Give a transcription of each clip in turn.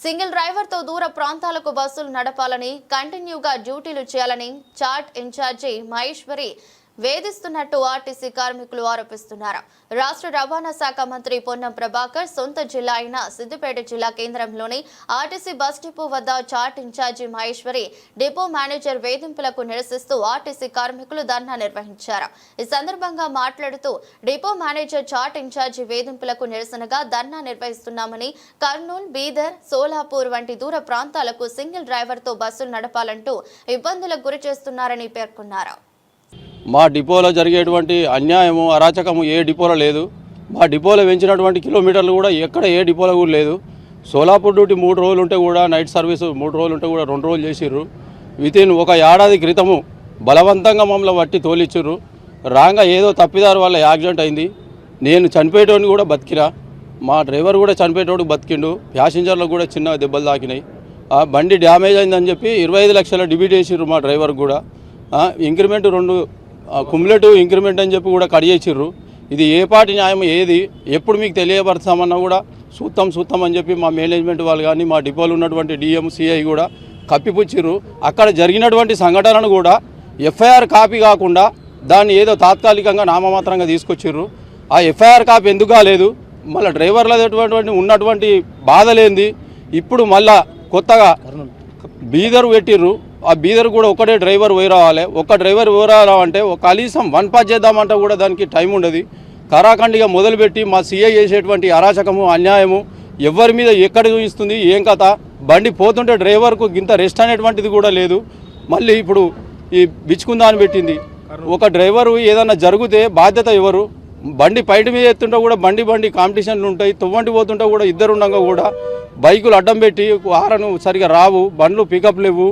Single driver తో దూర ప్రాంతాలకు బస్సులు నడపాలని కంటిన్యూగా డ్యూటీలు చేయాలని చార్ట్ ఇన్ఛార్జి మహేశ్వరి వేధిస్తున్నట్టు ఆర్టీసీ కార్మికులు ఆరోపిస్తున్నారు. రాష్ట్ర రవాణా శాఖ మంత్రి పొన్నం ప్రభాకర్ సొంత జిల్లా అయిన సిద్దిపేట జిల్లా కేంద్రంలోని ఆర్టీసీ బస్ డిపో వద్ద chart incharge Maheshwari depot manager వేధింపులకు నిరసిస్తూ ఆర్టీసీ కార్మికులు ధర్నా నిర్వహించారు. ఈ సందర్భంగా మాట్లాడుతూ డిపో మేనేజర్ చార్ట్ ఇన్ఛార్జి వేధింపులకు నిరసనగా ధర్నా నిర్వహిస్తున్నామని, కర్నూలు, బీదర్, సోలాపూర్ వంటి దూర ప్రాంతాలకు సింగిల్ డ్రైవర్ తో బస్సులు నడపాలంటూ ఇబ్బందులకు గురి చేస్తున్నారని పేర్కొన్నారు. మా డిపోలో జరిగేటువంటి అన్యాయము అరాచకము ఏ డిపోలో లేదు. మా డిపోలో పెంచినటువంటి కిలోమీటర్లు కూడా ఎక్కడ ఏ డిపోలో కూడా లేదు. సోలాపూర్ డ్యూటీ 3 రోజులు ఉంటే కూడా నైట్ సర్వీసు 3 రోజులు ఉంటే కూడా 2 రోజులు చేసిర్రు. వితిన్ ఒక ఏడాది క్రితము బలవంతంగా మమ్మల్ని వట్టి తోలిచ్చిర్రు. రాగా ఏదో తప్పిదారు వల్ల యాక్సిడెంట్ అయింది. నేను చనిపోయేటోడిని కూడా బతికిరా, మా డ్రైవర్ కూడా చనిపోయేటోడు బతికిండు. ప్యాసింజర్లకు కూడా చిన్న దెబ్బలు తాకినాయి. ఆ బండి డ్యామేజ్ అయిందని చెప్పి 25 లక్షల డిబిట్ చేసిర్రు మా డ్రైవర్కి కూడా. ఇంక్రిమెంట్ 2 కుమ్యులేటివ్ ఇంక్రిమెంట్ అని చెప్పి కూడా కట్ చేసిర్రు. ఇది ఏ పార్టీ న్యాయం, ఏది ఎప్పుడు మీకు తెలియపరచామన్నా కూడా సూత్తం అని చెప్పి మా మేనేజ్మెంట్ వాళ్ళు కానీ మా డిపోలో ఉన్నటువంటి డిఎం సిఐ కూడా కప్పిపుచ్చిర్రు. అక్కడ జరిగినటువంటి సంఘటనను కూడా ఎఫ్ఐఆర్ కాపీ కాకుండా దాన్ని ఏదో తాత్కాలికంగా నామమాత్రంగా తీసుకొచ్చిర్రు. ఆ ఎఫ్ఐఆర్ కాపీ ఎందుకు కాలేదు, మళ్ళీ డ్రైవర్లటువంటి ఉన్నటువంటి బాధలేంది. ఇప్పుడు మళ్ళా కొత్తగా బీదర్ పెట్టిర్రు. ఆ బీదర్ కూడా ఒకటే డ్రైవర్ పోయి రావాలి. ఒక డ్రైవర్ పోయి రావాలంటే కనీసం 1 పాస్ చేద్దామంటే కూడా దానికి టైం ఉండదు. కరాఖండిగా మొదలుపెట్టి మా సీఐ చేసేటువంటి అరాచకము అన్యాయము ఎవరి మీద ఎక్కడ చూపిస్తుంది, ఏం కథ. బండి పోతుంటే డ్రైవర్కు ఇంత రెస్ట్ అనేటువంటిది కూడా లేదు. మళ్ళీ ఇప్పుడు ఈ బిచ్చుకుందాన్ని పెట్టింది. ఒక డ్రైవరు ఏదన్నా జరిగితే బాధ్యత ఎవరు? బండి పైట మీద ఎత్తుంటే కూడా బండి కాంపిటీషన్లు ఉంటాయి. తువ్వంటి పోతుంటే కూడా ఇద్దరు ఉండగా కూడా బైకులు అడ్డం పెట్టి హారను సరిగా రావు, బండ్లు పికప్ లేవు,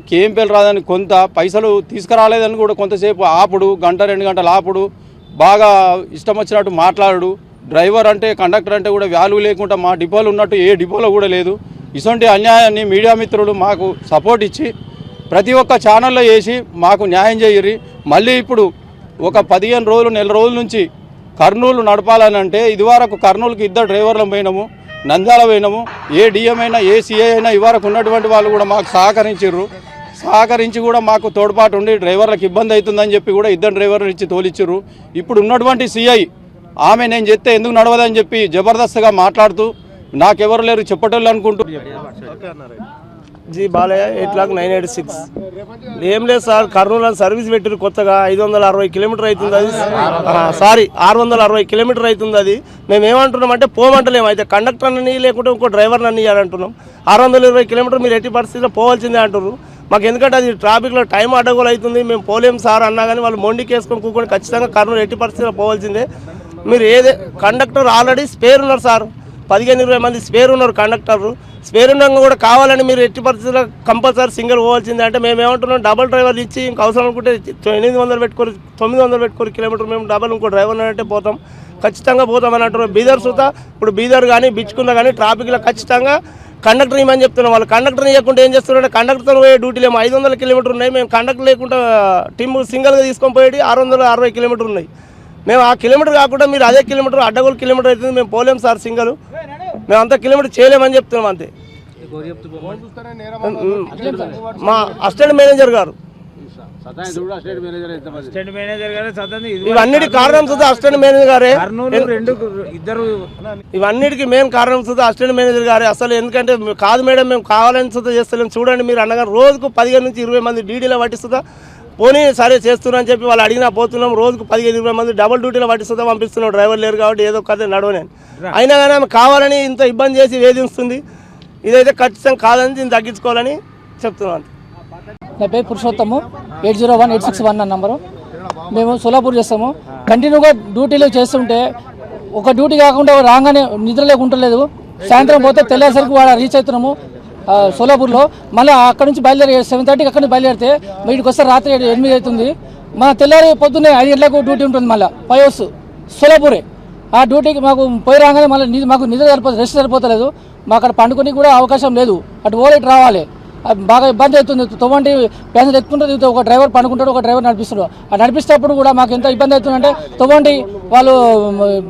కేఎంపీఎల్ రాదని కొంత పైసలు తీసుకురాలేదని కూడా కొంతసేపు ఆపుడు, 1-2 గంటలు ఆపుడు, బాగా ఇష్టం వచ్చినట్టు మాట్లాడు. డ్రైవర్ అంటే కండక్టర్ అంటే కూడా వాల్యూ లేకుండా మా డిపోలో ఉన్నట్టు ఏ డిపోలో కూడా లేదు. ఇటువంటి అన్యాయాన్ని మీడియా మిత్రులు మాకు సపోర్ట్ ఇచ్చి ప్రతి ఒక్క ఛానల్లో వేసి మాకు న్యాయం చేయరి. మళ్ళీ ఇప్పుడు ఒక 15 రోజులు, నెల రోజుల నుంచి కర్నూలు నడపాలని అంటే ఇదివరకు కర్నూలుకి 2 డ్రైవర్లు పోయినాము, నంద్యాల పోయినాము. ఏ డిఎం అయినా ఏ సిఐ అయినా ఇవరకు ఉన్నటువంటి వాళ్ళు కూడా మాకు సహకరించి కూడా మాకు తోడ్పాటు ఉండి డ్రైవర్లకు ఇబ్బంది అవుతుందని చెప్పి కూడా 2 డ్రైవర్లు ఇచ్చి తోలిచ్చిర్రు. ఇప్పుడు ఉన్నటువంటి సిఐ ఆమె నేను చెప్తే ఎందుకు నడవదని చెప్పి జబర్దస్త్గా మాట్లాడుతూ నాకెవరు లేరు చెప్పటోళ్ళు అనుకుంటూ జీ బాలయ్య 8,986 ఏం లేదు సార్. కర్నూలు సర్వీస్ పెట్టారు కొత్తగా. 560 కిలోమీటర్ అవుతుంది అది. 660 కిలోమీటర్ అవుతుంది అది. మేము ఏమంటున్నాం అంటే పోమంటలేము. అయితే కండక్టర్ అని లేకుంటే ఇంకో డ్రైవర్ అని ఇవ్వాలంటున్నాం. 620 కిలోమీటర్ మీరు ఎట్టి పరిస్థితిలో పోవాల్సిందే అంటున్నారు. మాకు ఎందుకంటే అది ట్రాఫిక్లో టైం అడ్డగోలు అవుతుంది. మేము పోలేము సార్ అన్నా కానీ వాళ్ళు మొండికి వేసుకొని కూకొని ఖచ్చితంగా కర్నూలు ఎట్టి పరిస్థితిలో పోవాల్సిందే. మీరు కండక్టర్ ఆల్రెడీ స్పేర్ ఉన్నారు సార్, 15-20 మంది స్పేర్ ఉన్నారు కండక్టర్లు. స్పేర్ ఉండగా కూడా కావాలని మీరు ఎట్టి పరిస్థితుల్లో కంపల్సరీ సింగిల్ పోవాల్సిందే అంటే మేము ఏమంటున్నాం, డబుల్ డ్రైవర్లు ఇచ్చి ఇంకా అవసరం అనుకుంటే 800 పెట్టుకోరు, 900 పెట్టుకోరు కిలోమీటర్ మేము డబల్ ఇంకో డ్రైవర్ అంటే పోతాం, ఖచ్చితంగా పోతామని అంటున్నారు. బీదర్ సుతా ఇప్పుడు బీదర్ కానీ బిచ్చుకున్నా కానీ ట్రాఫిక్లో ఖచ్చితంగా కండక్టర్ ఇవ్వమని చెప్తున్నాం. వాళ్ళు కండక్టర్ ఇవ్వకుండా ఏం చేస్తున్నారంటే కండక్టర్తో పోయే డ్యూటీలు ఏమో 500 కిలోమీటర్ ఉన్నాయి. మేము కండక్టర్ లేకుండా టీమ్ సింగిల్గా తీసుకొని పోయేది 660 కిలోమీటర్ ఉన్నాయి. మేము ఆ కిలోమీటర్ కాకుండా మీరు అదే కిలోమీటర్ అడ్డగోలు కిలోమీటర్ అవుతుంది. మేము పోలేము సార్ సింగల్, మేము అంత కిలోమీటర్ చేయలేమని చెప్తున్నాం అంతే. మా అసిస్టెంట్ మేనేజర్ గారు ఇవన్నిటికి కారణం చూద్దా అసిస్టెంట్ మేనేజర్ గారే. ఇవన్నిటికీ మెయిన్ కారణం చూద్దా అసిస్టెంట్ మేనేజర్ గారే. అసలు ఎందుకంటే కాదు మేడం మేము కావాలని చూద్దా చేస్తలేము. చూడండి మీరు అన్నగారు రోజుకు 15 నుంచి 20 మంది డ్యూటీలో పట్టిస్తుందా. పోనీ సరే చేస్తున్నారని చెప్పి వాళ్ళు అడిగినా పోతున్నాం. రోజుకు 15-20 మంది డబుల్ డ్యూటీలో పట్టిస్తుందా పంపిస్తున్నాం. డ్రైవర్ లేరు కాబట్టి ఏదో కథ నడవని అయినా కానీ ఆమె కావాలని ఇంత ఇబ్బంది చేసి వేధిస్తుంది. ఇదైతే ఖచ్చితంగా కాదని దీన్ని తగ్గించుకోవాలని చెప్తున్నాను. నా పేరు పురుషోత్తము, 801861 నంబరు. మేము సోలాపూర్ చేస్తాము. కంటిన్యూగా డ్యూటీలు చేస్తుంటే ఒక డ్యూటీ కాకుండా రాగానే నిద్ర లేకుంటలేదు. సాయంత్రం పోతే తెల్లారిసరికి వాడు రీచ్ అవుతున్నాము సోలాపూర్లో. మళ్ళీ అక్కడ నుంచి బయలుదేరి 7:30కి అక్కడ నుంచి బయలుదేరితే వీటికి వస్తే రాత్రి 8 అవుతుంది. మన తెల్లారి పొద్దున్నే 5 గంటలకు డ్యూటీ ఉంటుంది. మళ్ళీ 5 hours సోలాపూరే. ఆ డ్యూటీకి మాకు పోయి రాగానే మళ్ళీ మాకు నిద్ర రెస్ట్ సరిపోతలేదు. మా అక్కడ పండుకొని కూడా అవకాశం లేదు. అటు ఓలేట్ రావాలి. బాగా ఇబ్బంది అవుతుంది. తోవంటి ప్యాసింజర్ ఎక్కుంటుంది, ఒక డ్రైవర్ పండుకుంటాడు, ఒక డ్రైవర్ నడిపిస్తాడు. ఆ నడిపిస్తేప్పుడు కూడా మాకు ఎంత ఇబ్బంది అవుతుందంటే తోవంటి వాళ్ళు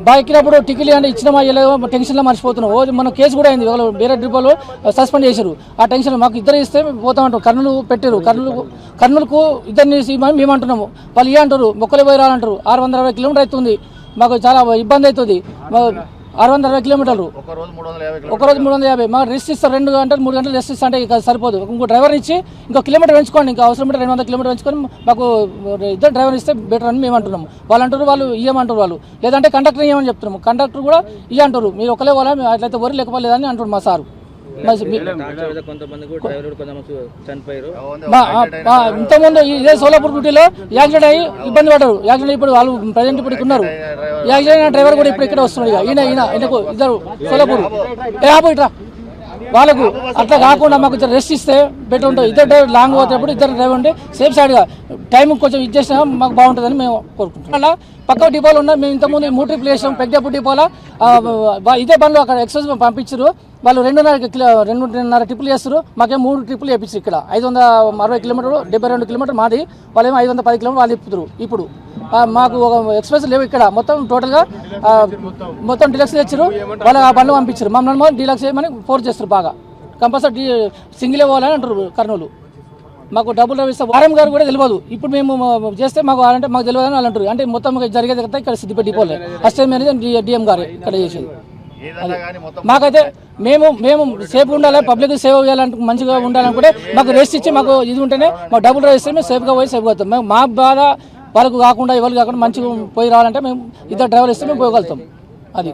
బాగా ఎక్కినప్పుడు టికెట్లు అంటే ఇచ్చినా ఇవ్వలేదో టెన్షన్లో మర్చిపోతున్నాం. మన కేసు కూడా అయింది, వాళ్ళు వేరే డిపోలో సస్పెండ్ చేశారు. ఆ టెన్షన్ మాకు ఇద్దరు ఇస్తే పోతామంటారు. కర్నూలు పెట్టారు, కర్నూలుకు ఇద్దరిని మేము అంటున్నాము, వాళ్ళు అంటారు మొక్కలు పోయి రాలంటారు. 660 కిలోమీటర్ అవుతుంది, మాకు చాలా ఇబ్బంది అవుతుంది. 660 కిలోమీటర్లు ఒక రోజు 350. మాకు రెస్ట్ ఇస్తారు, 2 గంటలు 3 గంటలు రెస్ట్ ఇస్తా అంటే ఇక సరిపోదు. ఇంకో డ్రైవర్ ఇచ్చి ఇంకో కిలోమీటర్ పెంచుకోండి, ఇంకా అవసరం 200 కిలోమీటర్ పెంచుకొని మాకు ఇద్దరు డ్రైవర్ ఇస్తే బెటర్ అని మేము అంటున్నాము. వాళ్ళు అంటారు వాళ్ళు ఇయ్యమంటారు, వాళ్ళు లేదంటే కండక్టర్ ఇవ్వమని చెప్తున్నాము. కండక్టర్ కూడా ఇయ్య అంటారు, మీరు ఒకలే వాళ్ళ అట్లయితే వరి లేకపోలేదని అంటారు మా సారు. ఇంతకుముందు ఇదే సోలాపూర్ డ్యూటీలో యాక్సిడెంట్ అయ్యి ఇబ్బంది పడ్డారు. యాక్సిడెంట్ ఇప్పుడు వాళ్ళు ప్రజెంట్ ఇప్పుడు ఉన్నారు. యాక్సిడెంట్ అయిన డ్రైవర్ కూడా ఇప్పుడు ఇక్కడ వస్తున్నాడు. ఈయనకు ఇద్దరు సోలాపూర్ ఇట్లా వాళ్ళకు అట్లా కాకుండా మాకు ఇద్దరు రెస్ట్ ఇస్తే బెటర్ ఉంటుంది. ఇద్దరు డ్రైవర్ లాంగ్ పోతేప్పుడు ఇద్దరు డ్రైవర్ ఉంటే సేఫ్ సైడ్గా టైం కొంచెం ఇచ్చేసినా మాకు బాగుంటుందని మేము కోరుకుంటున్నాం. అలా పక్క డిపోలు ఉన్నాయి. మేము ఇంతకుముందు 3 ట్రిప్లు వేసాం. పెద్దపూర్ డిపోలో ఇదే బండ్లు అక్కడ ఎక్సైజ్ పంపించారు. వాళ్ళు 2.5 ట్రిప్పులు చేస్తారు, మాకేం 3 ట్రిప్పులు వేయించారు. ఇక్కడ 560 కిలోమీటర్లు 72 కిలోమీటర్ మాది, వాళ్ళేమో 510 కిలోమీటర్ వాళ్ళు తిప్పుతారు. ఇప్పుడు మాకు ఒక ఎక్స్ప్రెస్ లేవు ఇక్కడ. మొత్తం టోటల్గా మొత్తం డీలక్స్ తెచ్చారు, వాళ్ళు ఆ బండ్లు పంపించారు. మమ్మల్ని డీలక్స్ చేయమని ఫోర్స్ చేస్తారు బాగా. కంపల్సరీ సింగిలే పోవాలని అంటారు కర్నూలు. మాకు డబ్బులు ఇస్తే ఆర్ఎం గారు కూడా తెలియదు. ఇప్పుడు మేము చేస్తే మాకు అంటే మాకు తెలియదు అని వాళ్ళు అంటారు. అంటే మొత్తం జరిగేది కదా ఇక్కడ సిద్దిపేట డిపోలే. అసిస్టెంట్ మేనేజర్ డిఎం గారు ఇక్కడ చేసేది. మాకైతే మేము సేఫ్ ఉండాలి, పబ్లిక్ సేవ్ చేయాలంటే మంచిగా ఉండాలనుకుంటే మాకు రెస్ట్ ఇచ్చి మాకు ఇది ఉంటేనే మాకు డబ్బులు ఇస్తే మేము సేఫ్గా పోయి సేఫ్గా వస్తాం. మేము మా బాధ వాళ్ళకు కాకుండా ఎవరికి కాకుండా మంచిగా పోయి రావాలంటే మేము ఇద్దరు డ్రైవర్లు ఇస్తే మేము పోగలుగుతాం. అది